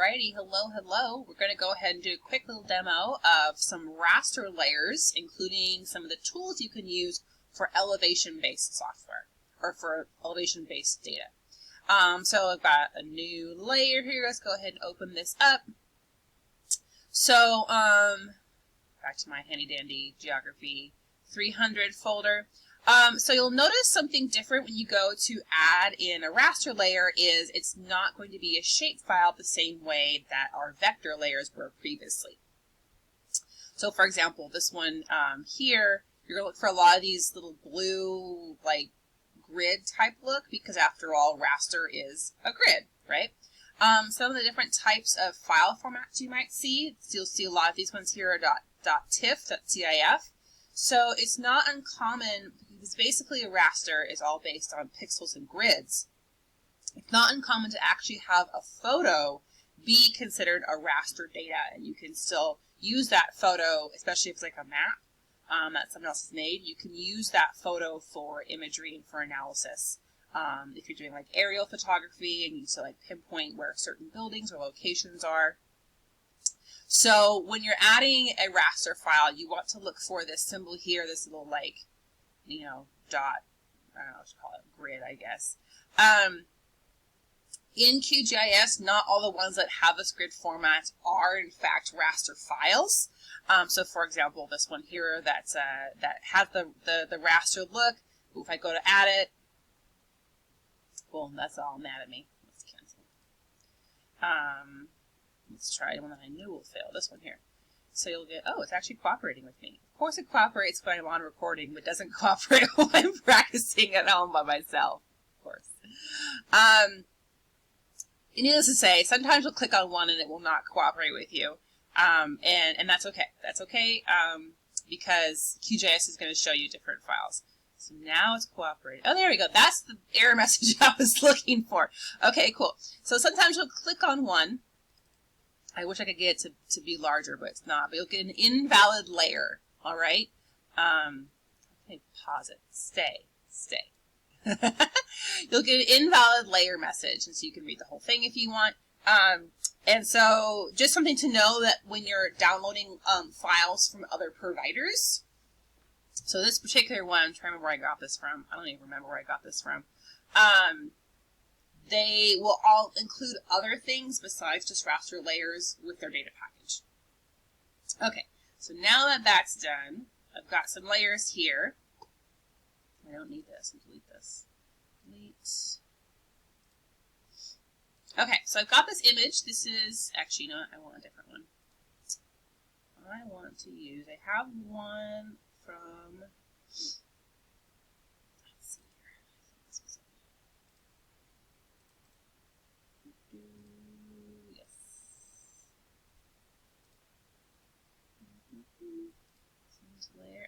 Alrighty, hello. We're going to go ahead and do a quick little demo of some raster layers, including some of the tools you can use for elevation-based software, or for elevation-based data. So I've got a new layer here. Let's go ahead and open this up. So, back to my handy-dandy Geography 300 folder. So you'll notice something different when you go to add in a raster layer is it's not going to be a shapefile the same way that our vector layers were previously. So for example, this one here, you're going to look for a lot of these little blue, like, grid type look, because after all, raster is a grid, right? Some of the different types of file formats you might see, so you'll see a lot of these ones here are .tif, .tif. So it's not uncommon, because basically a raster is all based on pixels and grids. It's not uncommon to actually have a photo be considered a raster data, and you can still use that photo, especially if it's like a map that someone else has made. You can use that photo for imagery and for analysis. If you're doing like aerial photography and you need to like pinpoint where certain buildings or locations are. So when you're adding a raster file, you want to look for this symbol here, this little like, you know, dot, I don't know what to call it, grid, I guess. In QGIS, not all the ones that have this grid format are in fact raster files. So for example, this one here that has the raster look, if I go to add it, well, that's all mad at me. Let's cancel. Let's try one that I knew will fail, this one here. So you'll get, oh, it's actually cooperating with me. Of course it cooperates when I'm on recording, but doesn't cooperate when I'm practicing at home by myself, of course. Needless to say, sometimes you'll click on one and it will not cooperate with you. And that's okay. That's okay, because QGIS is going to show you different files. So now it's cooperating. Oh, there we go. That's the error message I was looking for. Okay, cool. So sometimes you'll click on one. I wish I could get it to be larger, but it's not. But you'll get an invalid layer, all right? Okay, pause it. Stay. You'll get an invalid layer message, and so you can read the whole thing if you want. And so just something to know that when you're downloading files from other providers, so this particular one, I'm trying to remember where I got this from. I don't even remember where I got this from. They will all include other things besides just raster layers with their data package. Okay, so now that that's done, I've got some layers here. I don't need this. I'll delete this. Delete. Okay, so I've got this image. This is, actually, no, I want a different one. I want to use, I have one from, let's see here. Yes.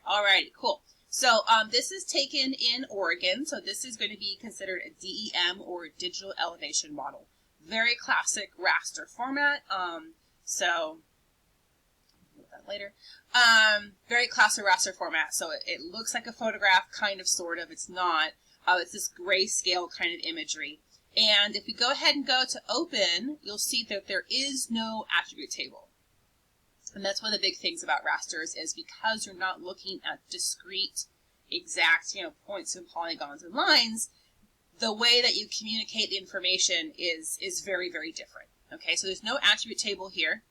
All right, cool. So this is taken in Oregon, so this is going to be considered a DEM, or digital elevation model. Very classic raster format. So I'll put that later. Very classic raster format. So it looks like a photograph, kind of, sort of. It's not. It's this grayscale kind of imagery. And if we go ahead and go to open, you'll see that there is no attribute table. And that's one of the big things about rasters, is because you're not looking at discrete, exact, points and polygons and lines, the way that you communicate the information is very, very different. Okay, so there's no attribute table here.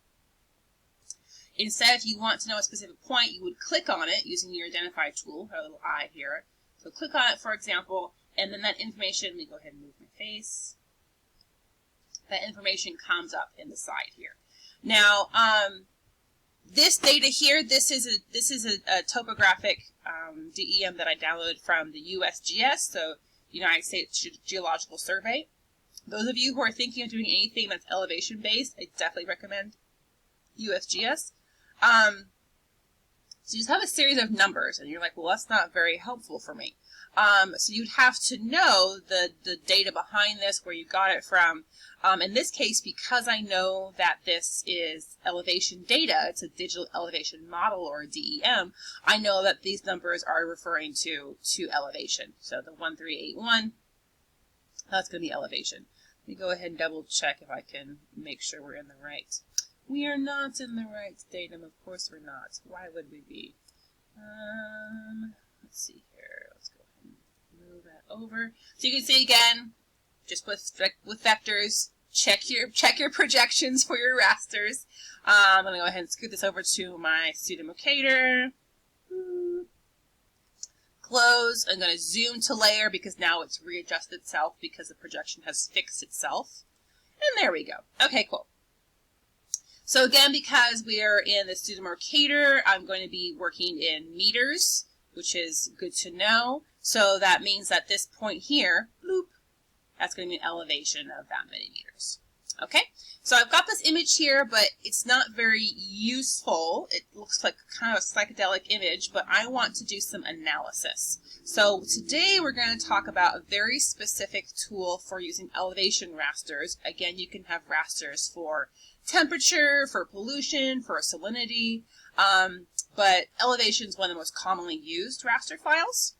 Instead, if you want to know a specific point, you would click on it using your identify tool, our little eye here. So click on it, for example, and then that information, let me go ahead and move my face. That information comes up in the side here. Now, this data here, this is a topographic DEM that I downloaded from the USGS, so United States Geological Survey. Those of you who are thinking of doing anything that's elevation based, I definitely recommend USGS. So you just have a series of numbers, and you're like, well, that's not very helpful for me. So you'd have to know the data behind this, where you got it from. In this case, because I know that this is elevation data, it's a digital elevation model, or a DEM, I know that these numbers are referring to elevation. So the 1381, that's going to be elevation. Let me go ahead and double check if I can make sure we're in the right. We are not in the right datum. Of course we're not. Why would we be? Let's see here. Let's go ahead and move that over. So you can see again, just with vectors, check your projections for your rasters. I'm going to go ahead and scoot this over to my pseudomocator. Close. I'm going to zoom to layer because now it's readjusted itself because the projection has fixed itself. And there we go. Okay, cool. So again, because we are in the pseudomocator, I'm going to be working in meters, which is good to know. So that means that this point here, bloop, that's going to be an elevation of that many meters. Okay, so I've got this image here, but it's not very useful. It looks like kind of a psychedelic image, but I want to do some analysis. So today we're going to talk about a very specific tool for using elevation rasters. Again, you can have rasters for temperature, for pollution, for salinity, but elevation is one of the most commonly used raster files.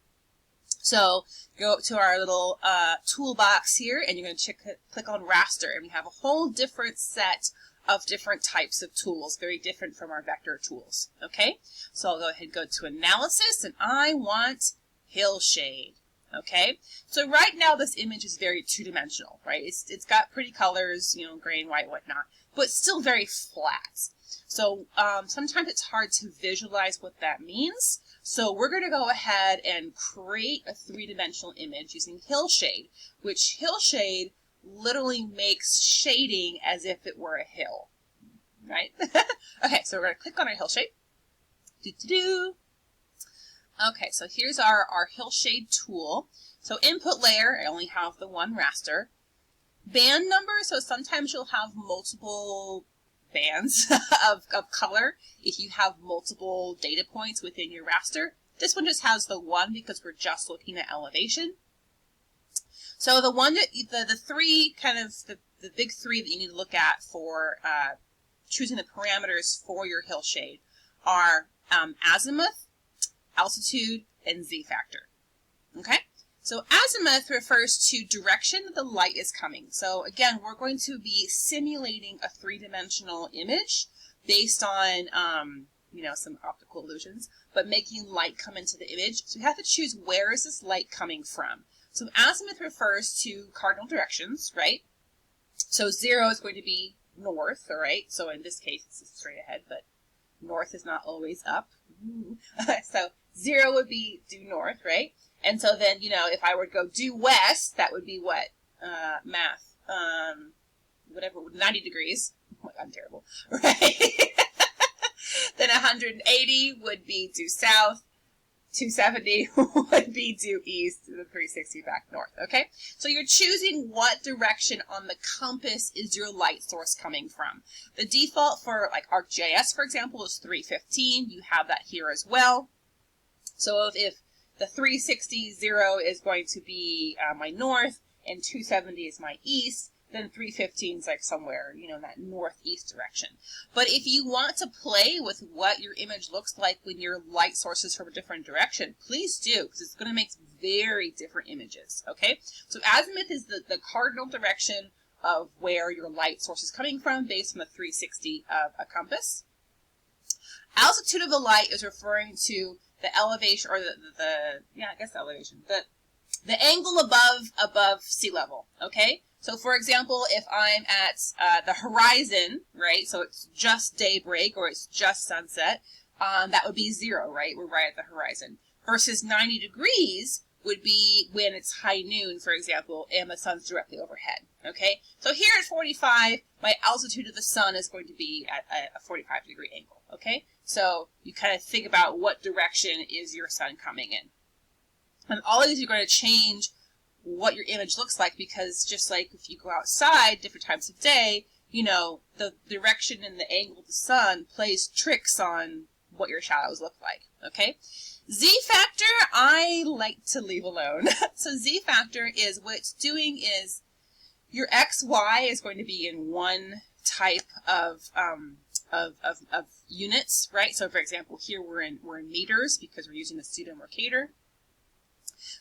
So go up to our little toolbox here, and you're going to click on raster, and we have a whole different set of different types of tools, very different from our vector tools. Okay, so I'll go ahead and go to analysis, and I want Hillshade. Okay, so right now this image is very two-dimensional, right? It's got pretty colors, you know, gray and white, whatnot, but still very flat. So sometimes it's hard to visualize what that means. So we're going to go ahead and create a three-dimensional image using Hillshade, which Hillshade literally makes shading as if it were a hill, right? Okay, so we're going to click on our Hillshade. Okay, so here's our Hillshade tool. So input layer, I only have the one raster. Band number, so sometimes you'll have multiple bands of color if you have multiple data points within your raster. This one just has the one because we're just looking at elevation. So the one that the three kind of the big three that you need to look at for choosing the parameters for your Hillshade are azimuth, altitude, and z-factor. Okay? So azimuth refers to direction that the light is coming. So again, we're going to be simulating a three-dimensional image based on, you know, some optical illusions, but making light come into the image. So we have to choose where is this light coming from. So azimuth refers to cardinal directions, right? So 0 is going to be north, all right? So in this case, it's straight ahead, but north is not always up. So 0 would be due north, right? And so then, you know, if I were to go due west, that would be what? Math. Whatever, 90 degrees. Oh my God, I'm terrible. Right? Then 180 would be due south. 270 would be due east. The 360 back north. Okay? So you're choosing what direction on the compass is your light source coming from. The default for like ArcGIS, for example, is 315. You have that here as well. So if the 360 0 is going to be my north, and 270 is my east, then 315 is like somewhere, you know, in that northeast direction. But if you want to play with what your image looks like when your light source is from a different direction, please do, because it's going to make very different images, okay? So azimuth is the cardinal direction of where your light source is coming from based on the 360 of a compass. Altitude of the light is referring to the elevation, or the elevation, the angle above sea level, okay? So for example, if I'm at the horizon, right, so it's just daybreak or it's just sunset, that would be 0, right? We're right at the horizon. Versus 90 degrees would be when it's high noon, for example, and the sun's directly overhead, okay? So here at 45, my altitude of the sun is going to be at a 45-degree angle, okay? So you kind of think about what direction is your sun coming in. And all of these are going to change what your image looks like, because just like if you go outside different times of day, you know, the direction and the angle of the sun plays tricks on what your shadows look like, okay? Z-factor, I like to leave alone. So Z-factor is what it's doing is your XY is going to be in one type of units, right? So for example, here we're in meters because we're using the pseudo-Mercator.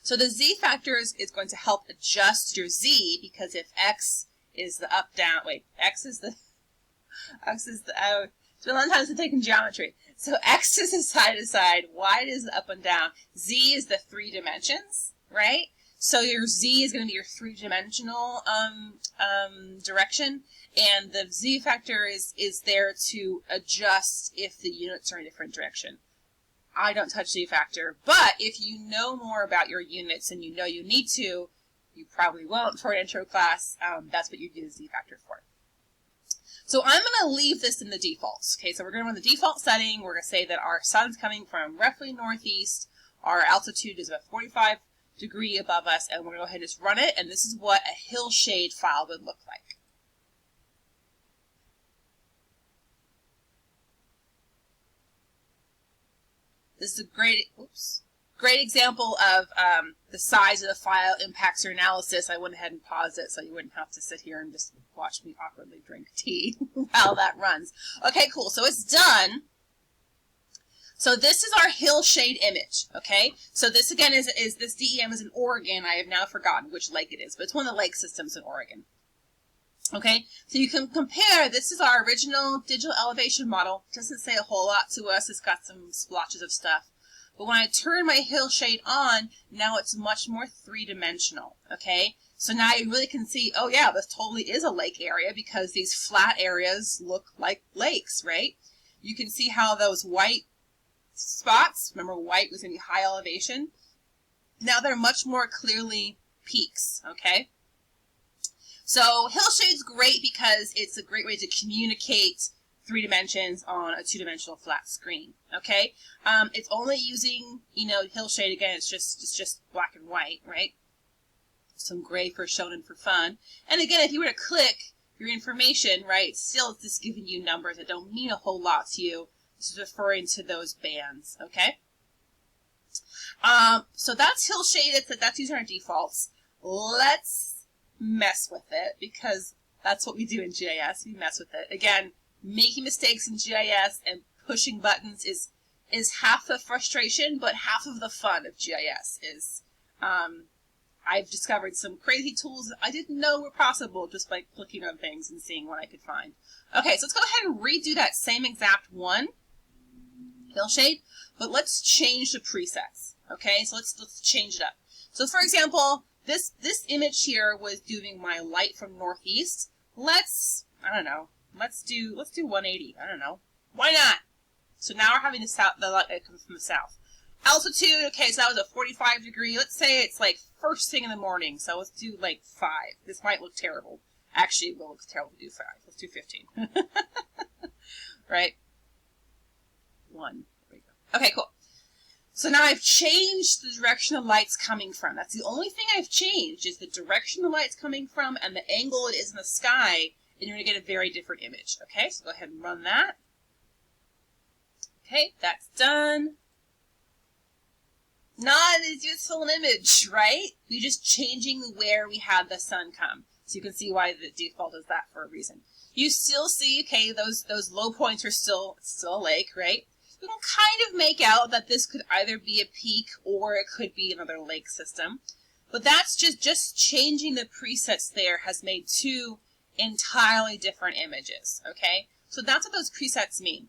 So the Z-factor is going to help adjust your Z, because if X is the up, down. Wait, X is the it's been a long time since I've taken geometry. So X is the side to side, Y is the up and down, Z is the 3 dimensions, right? So your Z is going to be your 3-dimensional direction, and the Z factor is there to adjust if the units are in a different direction. I don't touch Z factor, but if you know more about your units and you know you need to, you probably won't for an intro class, that's what you do the Z factor for. So I'm going to leave this in the defaults. Okay, so we're going to run the default setting. We're going to say that our sun's coming from roughly northeast. Our altitude is about 45 degrees above us, and we're going to go ahead and just run it. And this is what a Hillshade file would look like. This is a great example of the size of the file impacts your analysis. I went ahead and paused it so you wouldn't have to sit here and just watch me awkwardly drink tea while that runs. Okay, cool. So it's done. So this is our Hillshade image, okay? So this, again, is this DEM is in Oregon. I have now forgotten which lake it is, but it's one of the lake systems in Oregon. Okay, so you can compare. This is our original digital elevation model. It doesn't say a whole lot to us. It's got some splotches of stuff. But when I turn my Hillshade on, now it's much more 3-dimensional, okay? So now you really can see, oh yeah, this totally is a lake area because these flat areas look like lakes, right? You can see how those white spots, remember white was going to be high elevation, now they're much more clearly peaks, okay? So Hillshade's great because it's a great way to communicate 3 dimensions on a 2-dimensional flat screen, okay? It's only using, Hillshade, again, it's just black and white, right? Some gray for shown and for fun. And again, if you were to click your information, right, still it's just giving you numbers that don't mean a whole lot to you. This is referring to those bands, okay? So that's Hillshade, that's using our defaults. Let's mess with it because that's what we do in GIS. We mess with it. Again, making mistakes in GIS and pushing buttons is half the frustration, but half of the fun of GIS is I've discovered some crazy tools that I didn't know were possible just by clicking on things and seeing what I could find. Okay, so let's go ahead and redo that same exact one, Hillshade, but let's change the presets. Okay, so let's change it up. So for example, this image here was doing my light from northeast. Let's do 180. I don't know. Why not? So now we're having the light that comes from the south. Altitude, okay, so that was a 45 degree. Let's say it's like first thing in the morning. So let's do like 5. This might look terrible. Actually, it will look terrible to do 5. Let's do 15. Right? 1. There we go. Okay, cool. So now I've changed the direction the light's coming from. That's the only thing I've changed is the direction the light's coming from and the angle it is in the sky, and you're going to get a very different image. Okay, so go ahead and run that. Okay, that's done. Not as useful an image, right? We're just changing where we had the sun come. So you can see why the default is that for a reason. You still see, okay, those low points are still a lake, right? You can kind of make out that this could either be a peak or it could be another lake system. But that's just changing the presets there has made 2 entirely different images, okay? So that's what those presets mean.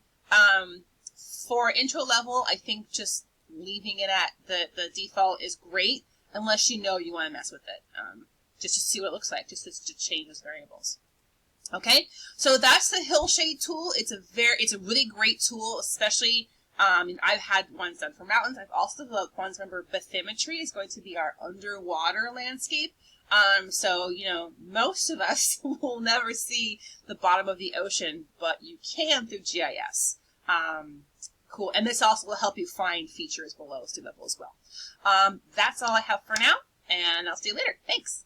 For intro level, I think just leaving it at the default is great, unless you know you want to mess with it, just to see what it looks like, just to change those variables. Okay, so that's the Hillshade tool. It's a really great tool, especially I've had ones done for mountains. I've also developed ones. Remember, bathymetry is going to be our underwater landscape. So most of us will never see the bottom of the ocean, but you can through GIS. Cool, and this also will help you find features below sea level as well. That's all I have for now, and I'll see you later. Thanks.